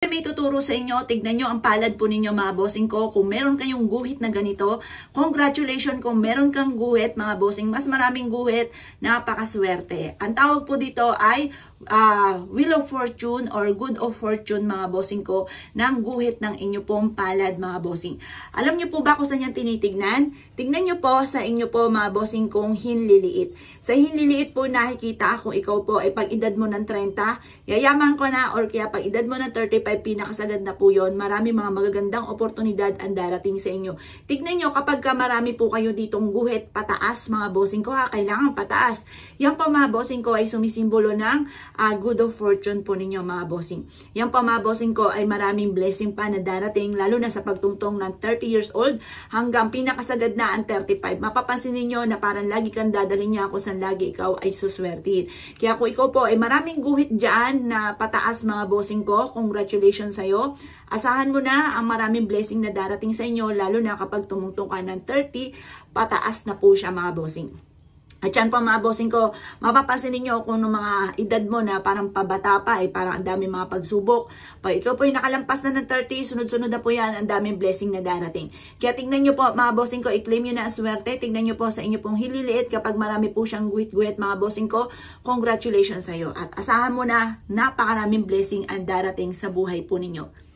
May tuturo sa inyo, tignan nyo ang palad po ninyo mga bossing ko. Kung meron kayong guhit na ganito, congratulations kung meron kang guhit mga bossing. Mas maraming guhit, napakaswerte. Ang tawag po dito ay Wheel of Fortune or Good of Fortune mga bossing ko ng guhit ng inyo pong palad mga bossing. Alam nyo po ba kung saan yan tinitignan? Tignan nyo po sa inyo po mga bossing kong hinliliit. Sa hinliliit po nakikita kung ikaw po ay pag edad mo ng 30, yayaman ko na, or kaya pag edad mo ng 35, pinakasagad na po yun. Marami mga magagandang oportunidad ang darating sa inyo. Tignan nyo kapag marami po kayo ditong guhit pataas mga bossing ko kailangan pataas. Yan po mga bossing ko ay sumisimbolo ng good of fortune po ninyo mga bossing. Yan po mga bossing ko ay maraming blessing pa na darating, lalo na sa pagtungtong ng 30 years old hanggang pinakasagad na ang 35. Mapapansin niyo na parang lagi kang dadalhin niya kung saan lagi ikaw ay suswertihin. Kaya kung ikaw po ay maraming guhit dyan na pataas mga bossing ko, congratulations sa'yo. Asahan mo na ang maraming blessing na darating sa inyo, lalo na kapag tumungtong ka ng 30, pataas na po siya mga bossing. At yan po mga bossing ko, mapapansin ninyo kung nung mga edad mo na parang pabata pa, parang ang daming mga pagsubok. Pag ikaw po yung nakalampas na ng 30, sunod-sunod na po yan, ang daming blessing na darating. Kaya tingnan nyo po mga bossing ko, i-claim nyo na ang swerte. Tingnan nyo po sa inyo pong hililiit kapag marami po siyang guhit-guhit mga bossing ko, congratulations sa iyo. At asahan mo na, napakaraming blessing ang darating sa buhay po ninyo.